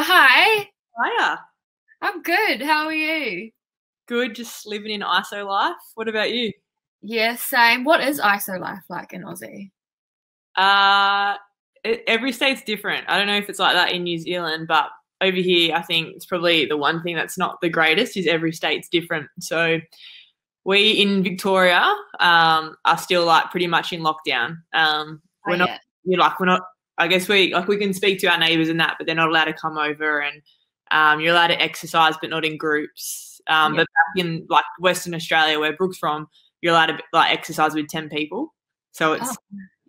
Oh, hi. Hiya. I'm good. How are you? Good, just living in ISO life. What about you? Yeah, same. What is ISO life like in Aussie? Every state's different. I don't know if it's like that in New Zealand, but over here, I think it's probably the one thing that's not the greatest is every state's different. So we in Victoria are still like pretty much in lockdown. We're not. Yeah. We're not. I guess we can speak to our neighbours and that, but they're not allowed to come over, and you're allowed to exercise, but not in groups. But back in like Western Australia, where Brooke's from, you're allowed to like exercise with 10 people. So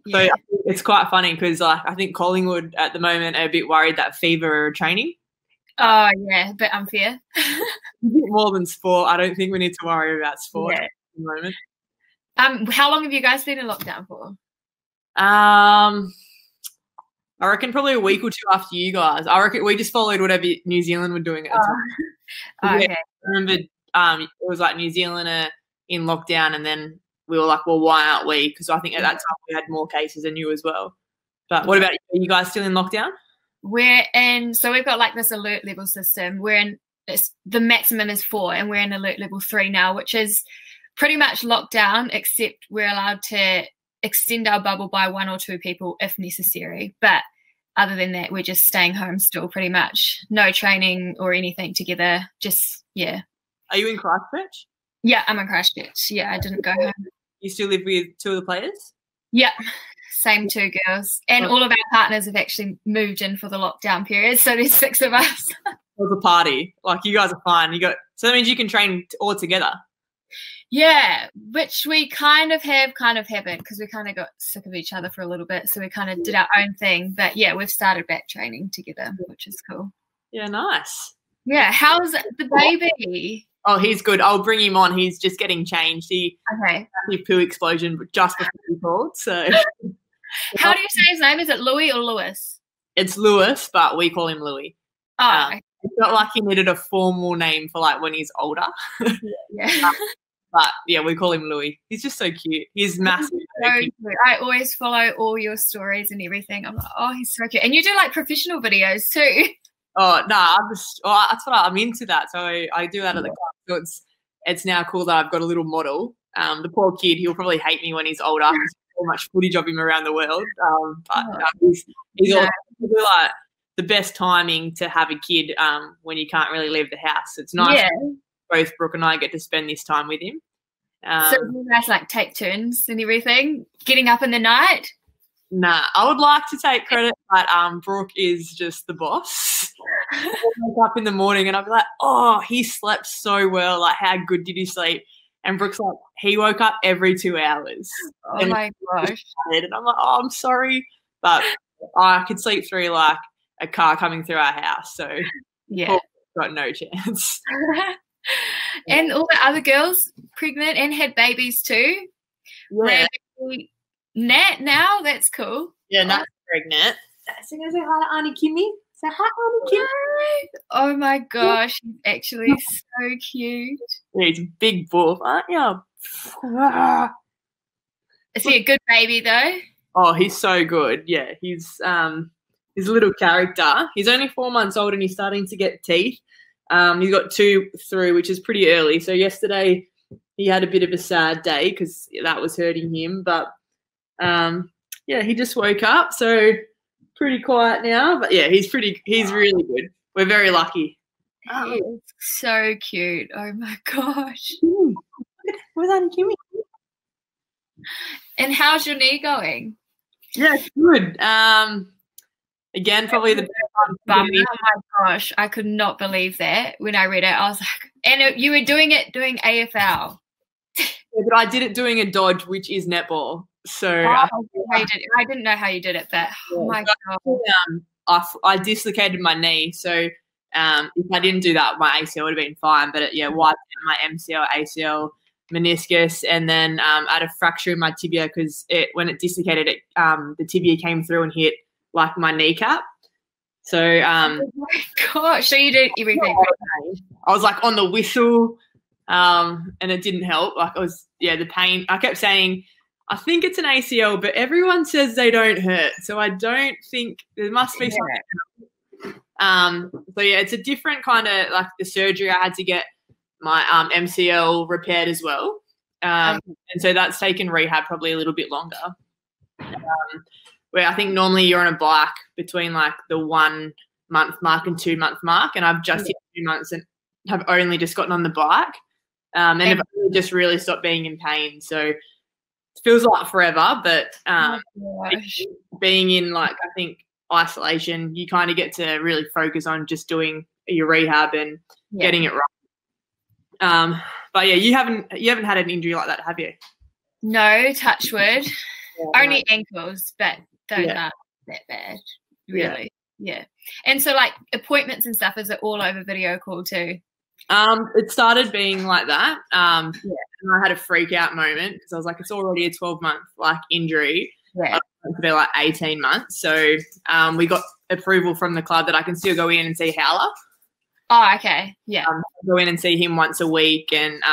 it's quite funny because like I think Collingwood at the moment are a bit worried that Fever are training. Oh yeah, a bit unfair. More than sport, I don't think we need to worry about sport at the moment. How long have you guys been in lockdown for? I reckon probably a week or two after you guys. I reckon we just followed whatever New Zealand were doing at the time. Okay. I remember it was like New Zealand are in lockdown, and then we were like, well, why aren't we? Because I think at that time we had more cases than you as well. But what about you? Are you guys still in lockdown? So we've got like this alert level system. The maximum is 4 and we're in alert level 3 now, which is pretty much lockdown, except we're allowed to extend our bubble by 1 or 2 people if necessary. But other than that, we're just staying home still pretty much. No training or anything together. Just, yeah. Are you in Christchurch? Yeah, I'm in Christchurch. Yeah, I didn't go home. You still live with 2 of the players? Yeah, same 2 girls. And all of our partners have actually moved in for the lockdown period, so there's 6 of us. It was a party. Like, you guys are fine. So that means you can train all together. Yeah, which we kind of haven't, because we kind of got sick of each other for a little bit, so we kind of did our own thing. But yeah, we've started back training together, which is cool. Yeah, nice. Yeah, how's the baby? Oh, he's good. I'll bring him on. He's just getting changed. He poo explosion just before he called. So, how do you say his name? Is it Louis or Lewis? It's Lewis, but we call him Louis. Oh, it's not like he needed a formal name for like when he's older. Yeah. But yeah, we call him Louis. He's just so cute. He's massive. So cute. I always follow all your stories and everything. I'm like, oh, he's so cute. And you do like professional videos too. Oh no, that's what I'm into that. So I do that at the club. So it's now cool that I've got a little model. The poor kid, he'll probably hate me when he's older. There's so much footage of him around the world. He's also like the best timing to have a kid when you can't really leave the house. It's nice. Yeah. Both Brooke and I get to spend this time with him. So you guys like take turns and everything, getting up in the night? Nah, I would like to take credit, but Brooke is just the boss. I wake up in the morning and I'll be like, oh, he slept so well. Like, how good did he sleep? And Brooke's like, he woke up every 2 hours. Oh, my gosh. And I'm like, oh, I'm sorry. But I could sleep through like a car coming through our house. So yeah, got no chance. And all the other girls pregnant and had babies too. Yeah. Nat now, that's cool. Yeah, Nat's pregnant. So you say hi to Auntie Kimmy. Say hi, Auntie Kimmy. Oh my gosh, he's actually so cute. Yeah, he's a big wolf, aren't you? Is he a good baby though? Oh, he's so good. Yeah, he's a little character. He's only 4 months old and he's starting to get teeth. He's got 2 through, which is pretty early. So yesterday he had a bit of a sad day because that was hurting him. But, he just woke up. So pretty quiet now. But, yeah, he's really good. We're very lucky. He is so cute. Oh, my gosh. Where's Auntie Kimmy? And how's your knee going? Yeah, it's good. Again, probably the best one. Oh my gosh, I could not believe that when I read it. I was like, and you were doing AFL. Yeah, but I did it doing a dodge, which is netball. So I didn't know how you did it, but oh my god, I dislocated my knee. So if I didn't do that, my ACL would have been fine. But wiped out my MCL, ACL, meniscus, and then I had a fracture in my tibia because when it dislocated, the tibia came through and hit like my kneecap. So oh my gosh, so you did everything. I was like on the whistle, and it didn't help. Like the pain. I kept saying, I think it's an ACL, but everyone says they don't hurt, so I don't think there must be something. So yeah, it's a different kind of like the surgery. I had to get my MCL repaired as well, and so that's taken rehab probably a little bit longer. Where I think normally you're on a bike between like the 1 month mark and 2 month mark, and I've just hit 2 months and have only just gotten on the bike, and have only just really stopped being in pain. So it feels like forever, but being in like I think isolation, you kind of get to really focus on just doing your rehab and getting it right. But yeah, you haven't had an injury like that, have you? No, touch wood. Only ankles, but those aren't that bad, really. Yeah. And so like appointments and stuff, is it all over video call too? It started being like that. And I had a freak out moment because I was like, it's already a 12-month like injury. Yeah. They're like 18 months. So we got approval from the club that I can still go in and see Howler. Oh, okay. Yeah. Go in and see him once a week, and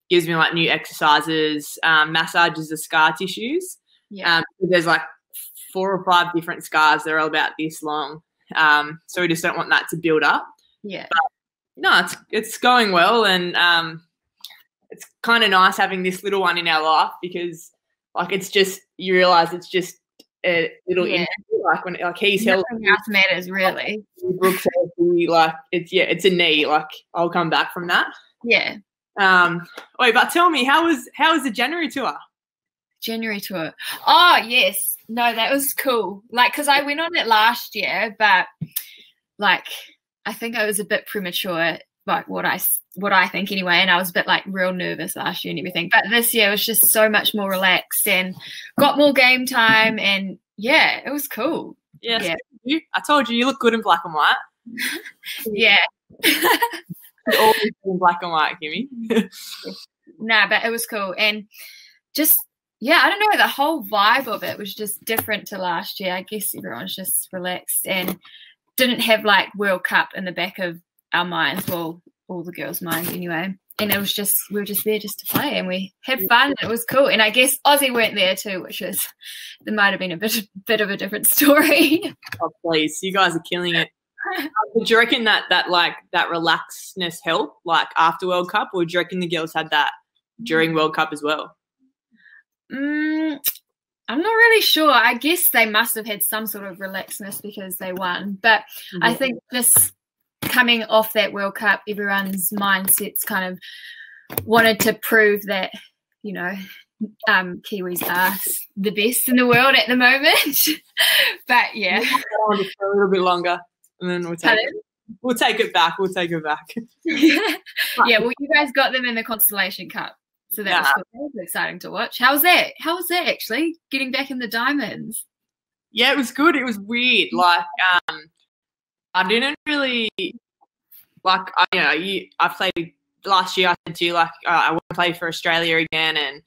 gives me like new exercises, massages the scar tissues. Yeah. There's like 4 or 5 different scars that are all about this long. So we just don't want that to build up. Yeah. But no, it's going well, and it's kind of nice having this little one in our life because like it's just you realise it's just a little injury. Like when like he's healthy, nothing else matters really. Brooke's healthy, like it's a knee. Like I'll come back from that. Yeah. Wait, but tell me, how was the January tour? January tour. Oh yes, no, that was cool. Like, cause I went on it last year, but like I think I was a bit premature, like what I think anyway, and I was a bit like real nervous last year and everything. But this year was just so much more relaxed and got more game time, and yeah, it was cool. Yes, yeah. I told you look good in black and white. Yeah. Always in black and white, Kimmy. Nah, but it was cool, and just I don't know, the whole vibe of it was just different to last year. I guess everyone's just relaxed and didn't have like World Cup in the back of our minds, well, all the girls' minds anyway. And it was just we were just there just to play, and we had fun, and it was cool. And I guess Aussie weren't there too, which was there might have been a bit of a different story. Oh please, you guys are killing it. Do you reckon that relaxedness helped like after World Cup, or do you reckon the girls had that during World Cup as well? I'm not really sure. I guess they must have had some sort of relaxedness because they won. But I think just coming off that World Cup, everyone's mindsets kind of wanted to prove that, you know, Kiwis are the best in the world at the moment. But yeah. For a little bit longer. And then we'll take it back. Yeah, well, you guys got them in the Constellation Cup. So that was exciting to watch. How was that? How was that actually, getting back in the Diamonds? Yeah, it was good. It was weird. Like, I didn't really like. I played last year. I said to you like I want to play for Australia again, and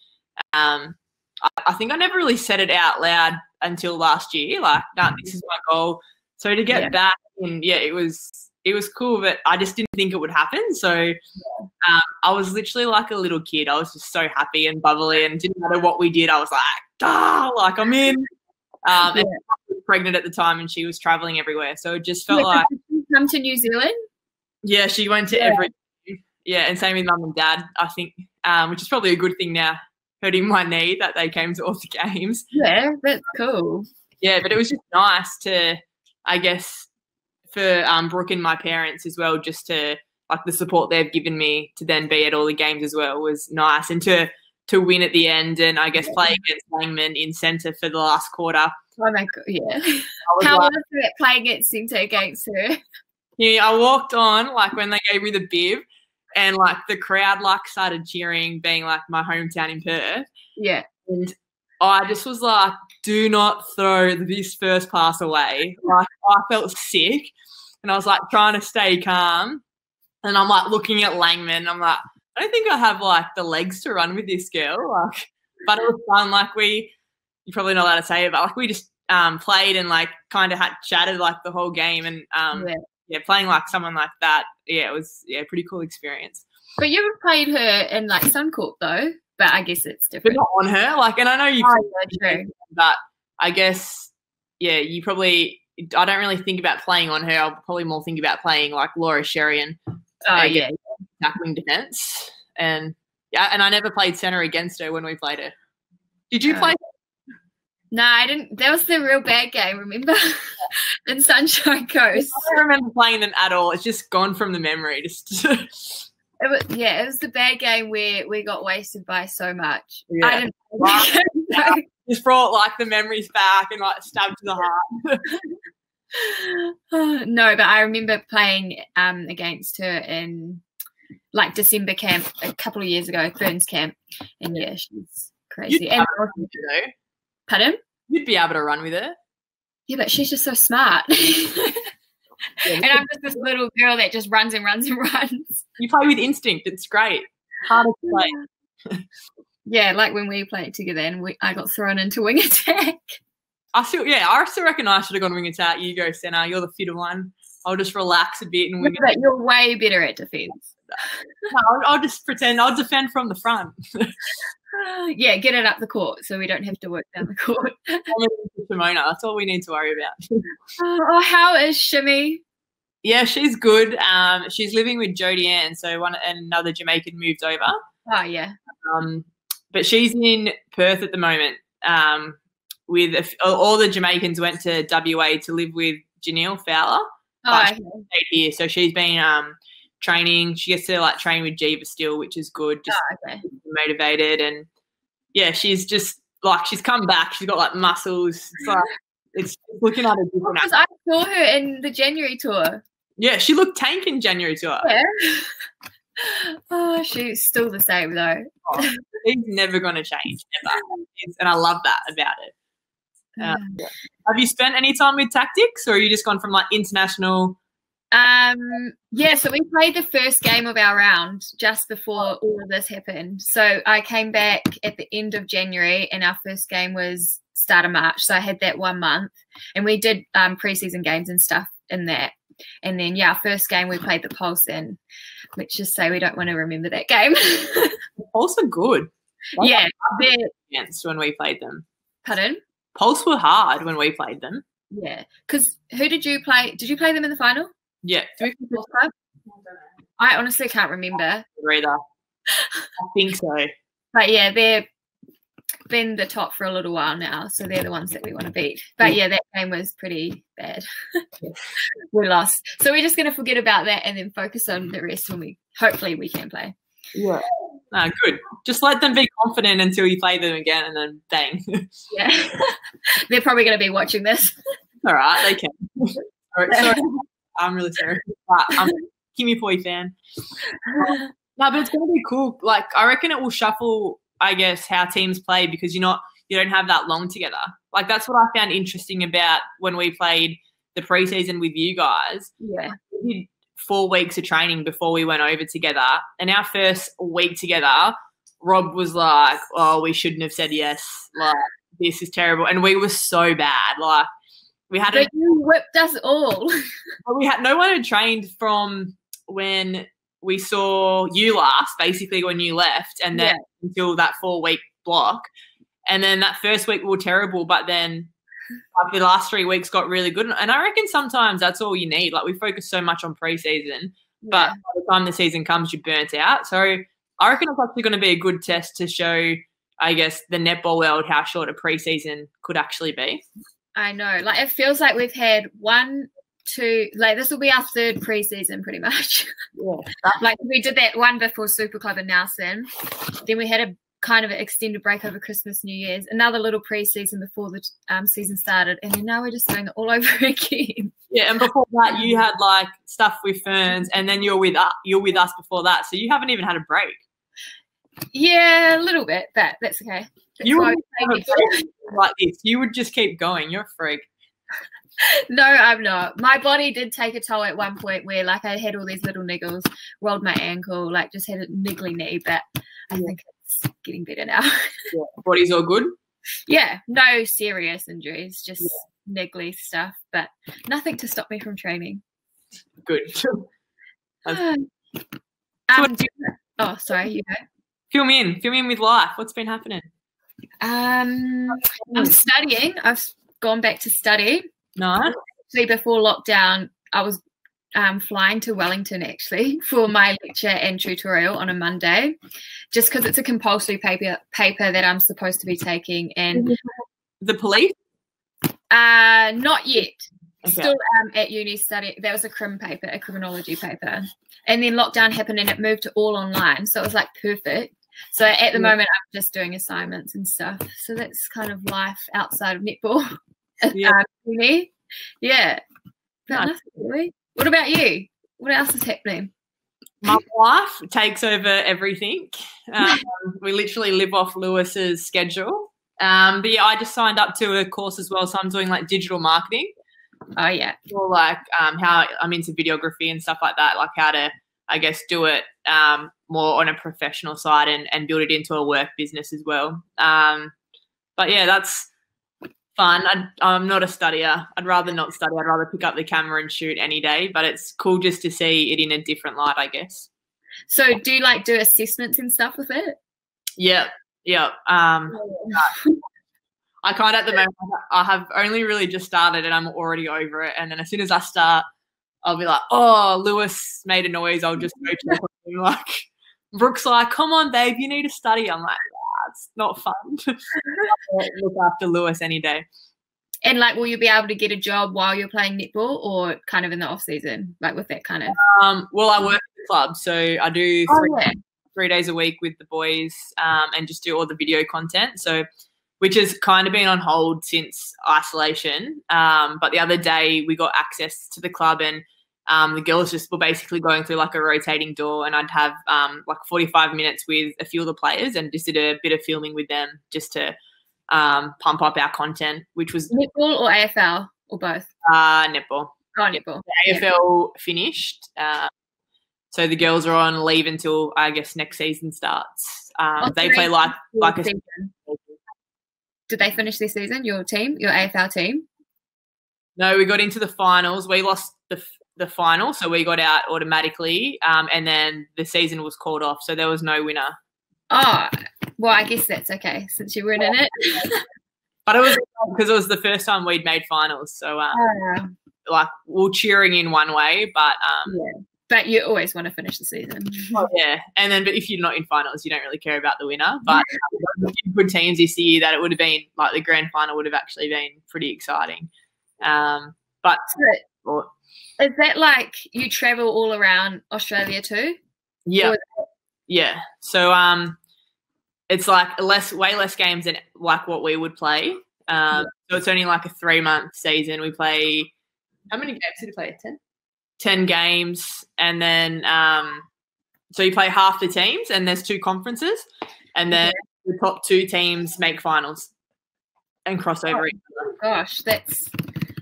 I think I never really said it out loud until last year. Like, no, this is my goal. So to get back, and it was cool, but I just didn't think it would happen. So I was literally like a little kid. I was just so happy and bubbly, and didn't matter what we did. I was like I'm in. And I was pregnant at the time, and she was traveling everywhere. So it just felt like. Did she come to New Zealand? Yeah, she went to every. Yeah, and same with mum and dad, I think, which is probably a good thing now, hurting my knee, that they came to all the games. Yeah, that's cool. Yeah, but it was just nice to, I guess, for Brooke and my parents as well, just to like the support they've given me to then be at all the games as well was nice, and to win at the end, and I guess play against Langman in centre for the last quarter. Oh my god, yeah. How was it playing at centre against her? Yeah, I walked on like when they gave me the bib, and like the crowd like started cheering, being like my hometown in Perth. Yeah. And I just was like, do not throw this first pass away. Like I felt sick, and I was like trying to stay calm, and I'm like looking at Langman. I'm like, I don't think I have like the legs to run with this girl. Like, but it was fun. Like you're probably not allowed to say it, but like we just played and like kind of had chatted like the whole game, and playing like someone like that. Yeah, it was a pretty cool experience. But you haven't played her in like Suncorp though. But I guess it's different. But not on her. Like, and I know you. True. But I guess, you probably I don't really think about playing on her. I'll probably more think about playing like Laura Sherian. Oh, yeah. Tackling defence. And I never played centre against her when we played her. Did you play? No, I didn't. That was the real bad game, remember? In Sunshine Coast. I don't remember playing them at all. It's just gone from the memory. It was the bad game where we got wasted by so much. Yeah. I didn't play that game. Just brought like the memories back and like stabbed to the heart. No, but I remember playing against her in like December camp a couple of years ago, Ferns camp, and yeah, she's crazy. And pardon? You'd be able to run with her. Yeah, but she's just so smart. And I'm just this little girl that just runs and runs and runs. You play with instinct. It's great. Harder to play. Yeah, like when we played together and I got thrown into wing attack. I still reckon I should have gone wing attack. You go centre. You're the fitter one. I'll just relax a bit and wing attack. But you're way better at defence. No, I'll just pretend. I'll defend from the front. Yeah, get it up the court so we don't have to work down the court. Simona, that's all we need to worry about. Oh, how is Shimmy? Yeah, she's good. She's living with Jodie Ann, so another Jamaican moved over. Oh, yeah. But she's in Perth at the moment. With all the Jamaicans went to WA to live with Janelle Fowler. Oh, okay. She stayed here, so she's been training. She gets to like train with Jiva still, which is good. Just motivated, and yeah, she's just like she's come back. She's got like muscles. It's looking at a different. Because I saw her in the January tour. Yeah, she looked tank in January tour. Yeah. Oh, she's still the same though. Oh, she's never going to change, ever. And I love that about it. Have you spent any time with tactics, or are you just gone from like international? Yeah, so we played the first game of our round just before all of this happened. So I came back at the end of January and our first game was start of March. So I had that 1 month and we did preseason games and stuff in that. And then, yeah, our first game we played the Pulse in. Let's just say we don't want to remember that game. The Pulse are good. Yeah. Against when we played them. Pardon? Pulse were hard when we played them. Yeah. Because who did you play? Did you play them in the final? Yeah. I honestly can't remember. Either. I think so. But yeah, they've been the top for a little while now, so they're the ones that we want to beat. But yeah, that game was pretty bad. We lost. So we're just going to forget about that and then focus on the rest when hopefully we can play. Yeah. No, good. Just let them be confident until you play them again and then bang. Yeah. They're probably going to be watching this. All right, they can. Sorry. I'm really sorry. But I'm a Kimiora Poi fan. No, but it's going to be cool. Like, I reckon it will shuffle, I guess, how teams play because you don't have that long together. Like, that's what I found interesting about when we played the preseason with you guys. Yeah. We did 4 weeks of training before we went over together. And our first week together, Rob was like, oh, we shouldn't have said yes. Like, this is terrible. And we were so bad. Like, we had but you whipped us all. No one had trained from when we saw you last, basically when you left, and then until that 4-week block. And then that first week we were terrible, but then like the last 3 weeks got really good. And I reckon sometimes that's all you need. Like we focus so much on preseason, but by the time the season comes, you're burnt out. So I reckon it's actually going to be a good test to show, I guess, the netball world how short a preseason could actually be. I know. Like it feels like we've had 1, 2, like this will be our 3rd preseason pretty much. Yeah. Like we did that one before Super Club in Nelson. Then we had a kind of an extended break over Christmas, New Year's, another little preseason before the season started, and then now we're just doing it all over again. Yeah, and before that you had like stuff with Ferns, and then you're with us before that, so you haven't even had a break. Yeah, a little bit, but that's okay. You would like this. You would just keep going. You're a freak. No, I'm not. My body did take a toll at one point where like I had all these little niggles, rolled my ankle, like just had a niggly knee, but I think it's getting better now. Yeah. Body's all good? Yeah, no serious injuries, just niggly stuff, but nothing to stop me from training. Good. Sorry, you go. Fill me in with life. What's been happening? I'm studying. I've gone back to study. No. actually before lockdown, I was flying to Wellington actually for my lecture and tutorial on a Monday, just because it's a compulsory paper that I'm supposed to be taking. And the police? Not yet. Okay. Still at uni studying. That was a criminology paper. And then lockdown happened and it moved to all online. So it was like perfect. So at the moment, I'm just doing assignments and stuff. So that's kind of life outside of netball. Uni. Yeah. But nothing really. What about you? What else is happening? My wife takes over everything. We literally live off Lewis's schedule. But yeah, I just signed up to a course as well. So I'm doing like digital marketing. Oh, yeah. Or like how I'm into videography and stuff like that, like how to, I guess, do it more on a professional side and build it into a work business as well. But yeah, that's fun. I'm not a studier. I'd rather not study. I'd rather pick up the camera and shoot any day, but it's cool just to see it in a different light, I guess. So do you like do assessments and stuff with it? Yeah. I can't at the moment. I have only really just started and I'm already over it. And then as soon as I start, I'll be like, oh, Lewis made a noise. I'll just go check on him. Like, Brooke's like, come on, babe, you need to study. I'm like, it's not fun. Look after Lewis any day. And like, will you be able to get a job while you're playing netball or kind of in the off season, like with that kind of? Well, I work at the club, so I do 3 days a week with the boys and just do all the video content. So, which has kind of been on hold since isolation. But the other day we got access to the club and the girls just were basically going through like a rotating door and I'd have like 45 minutes with a few of the players and just did a bit of filming with them just to pump up our content, which was... Netball or AFL or both? Netball. Oh, netball. The AFL finished. So the girls are on leave until, I guess, next season starts. They play like a season. Did they finish their season, your team, your AFL team? No, we got into the finals. We lost the final, so we got out automatically, and then the season was called off, so there was no winner. Oh, well, I guess that's okay since you weren't in it. But it was because it was the first time we'd made finals, so like we're cheering in one way, but yeah. But you always want to finish the season. Oh, yeah, and then but if you're not in finals, you don't really care about the winner. But good teams this year that it would have been like the grand final would have actually been pretty exciting. But is that like you travel all around Australia too? Yeah, yeah. So it's like way less games than like what we would play. So it's only like a 3-month season. We play how many games did we play? 10 games, and then so you play half the teams, and there's 2 conferences, and then the top 2 teams make finals and cross over each other. Gosh, that's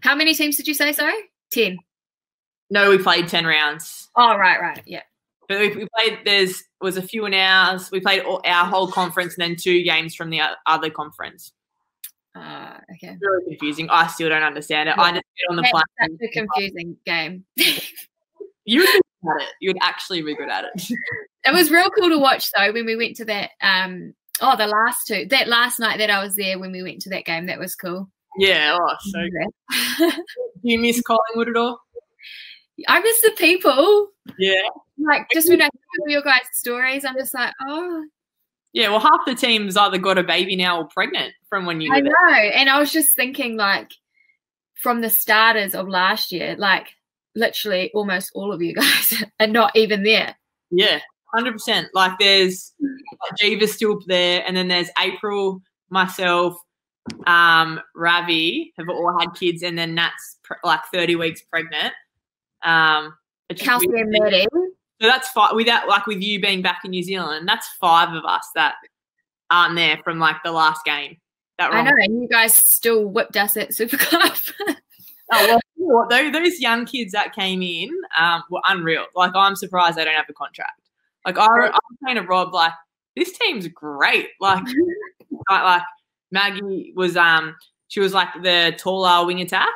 how many teams did you say? Sorry, 10. No, we played 10 rounds. Oh, right, yeah. But we played. Was a few in ours. We played our whole conference, and then 2 games from the other conference. Okay. It's really confusing. I still don't understand it. Yeah. I just get on the plane. That's such a confusing game. You would be good at it. You would actually be good at it. It was real cool to watch though when we went to that. The last 2. That last night that I was there when we went to that game, that was cool. Yeah. Oh, so good. Do you miss Collingwood at all? I miss the people. Yeah. Like just when I hear your guys' stories, I'm just like, oh. Yeah, well, half the team's either got a baby now or pregnant from when you were there. I know, and I was just thinking, like, from the starters of last year, like, literally almost all of you guys are not even there. Yeah, 100%. Like, there's Jeeva's still there, and then there's April, myself, Ravi have all had kids, and then Nat's, 30 weeks pregnant. Kelsey and Maddie. So that's 5 with you being back in New Zealand. That's 5 of us that aren't there from like the last game. I know, and you guys still whipped us at Super Club. Oh well, those young kids that came in were unreal. Like I'm surprised they don't have a contract. Like I'm saying to Rob, like this team's great. Like Maggie was she was like the taller wing attack.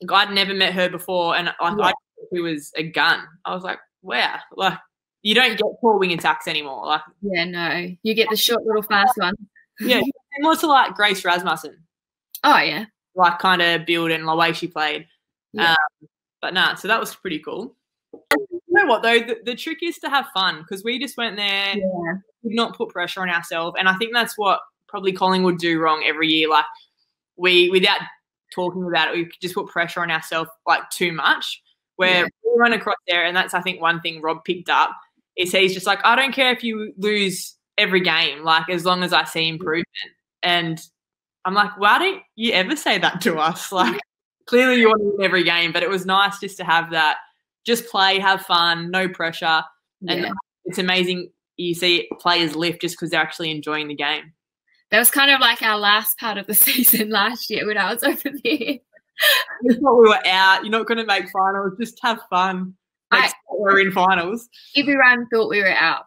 Like, I'd never met her before, and I thought she was a gun. I was like, wow, like you don't get tall wing attacks anymore. Like, yeah, no, you get the short little fast one. Yeah, similar to like Grace Rasmussen. Oh yeah, like kind of build and the way she played. Yeah. But nah, so that was pretty cool. You know what though? The trick is to have fun, because we just went there, did not put pressure on ourselves, and I think that's what probably Collingwood do wrong every year. Like we, without talking about it, we just put pressure on ourselves like too much. Where we run across there, and that's I think one thing Rob picked up is he's just like, I don't care if you lose every game, like as long as I see improvement. And I'm like, why don't you ever say that to us? Like clearly you want to win every game, but it was nice just to have that. Just play, have fun, no pressure. And it's amazing you see players lift just because they're actually enjoying the game. That was kind of like our last part of the season last year when I was over there. We thought we were out. You're not going to make finals. Just have fun. We're in finals. Everyone thought we were out.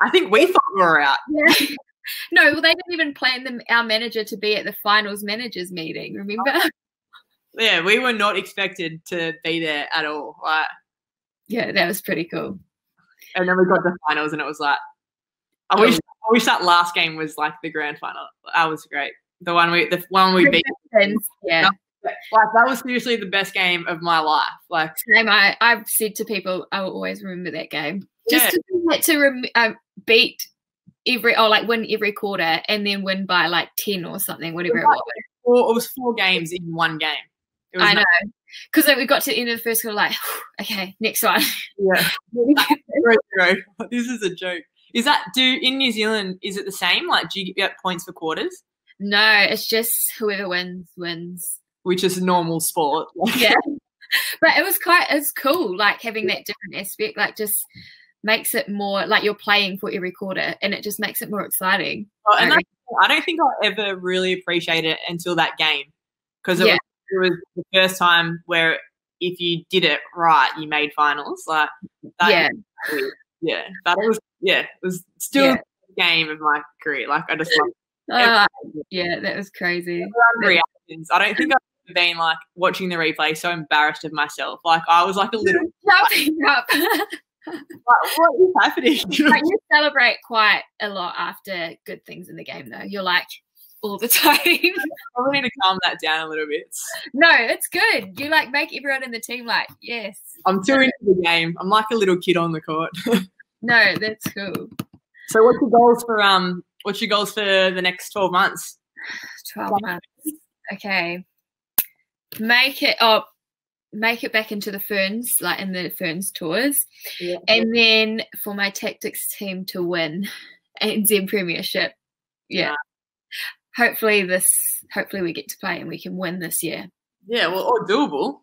I think we thought we were out. Yeah. No, well, they didn't even plan our manager to be at the finals managers meeting, remember? Yeah, we were not expected to be there at all. Like, yeah, that was pretty cool. And then we got to finals, and it was like, I wish that last game was like the grand final. That was great. The one we beat. Yeah. Like that was seriously the best game of my life. Like, same. I've said to people, I will always remember that game. Just to beat win every quarter and then win by like 10 or something, whatever it was. It was 4 games in one game. I know. Because we got to the end of the first quarter, like, okay, next one. Yeah. This is a joke. Is that in New Zealand? Is it the same? Like, do you get points for quarters? No, it's just whoever wins. Which is a normal sport. Yeah, but it's cool, like having that different aspect, like just makes it more like you're playing for every quarter, and it just makes it more exciting. Oh, and I don't think I ever really appreciated it until that game, because it was the first time where if you did it right, you made finals. Like that, but it was still the game of my career. Like I just love it. Yeah, that was crazy. Reactions. I don't think I've ever been like watching the replay so embarrassed of myself. Like I was like a little jumping up. Like, what is happening? Like, you celebrate quite a lot after good things in the game, though. You're like all the time. I probably need to calm that down a little bit. No, it's good. You like make everyone in the team like, yes. I'm too into the game. I'm like a little kid on the court. No, that's cool. So what's your goals for the next 12 months? 12 months. Okay. Make it back into the Ferns, like in the Ferns tours. Yeah. And then for my tactics team to win NZ Premiership. Yeah. Hopefully we get to play and we can win this year. Yeah, well, or doable.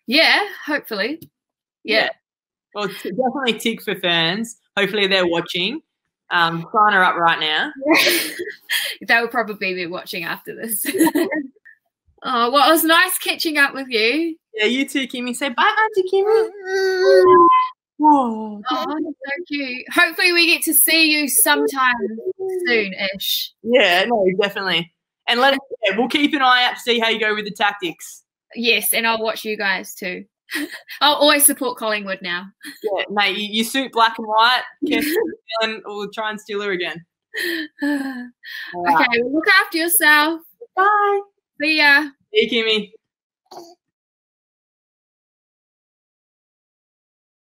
Yeah, hopefully. Yeah. Well, definitely tick for Ferns. Hopefully they're watching. Sign her up right now. They will probably be watching after this. Oh, well, it was nice catching up with you. Yeah, you too, Kimmy. Say bye, Auntie Kimmy. Oh, that's so cute. Hopefully we get to see you sometime soon-ish. Yeah, no, definitely. And we'll keep an eye out to see how you go with the tactics. Yes, and I'll watch you guys too. I'll always support Collingwood now. Yeah, mate, you suit black and white. And we'll try and steal her again. Okay, well, look after yourself. Bye. See ya. See you, Kimmy.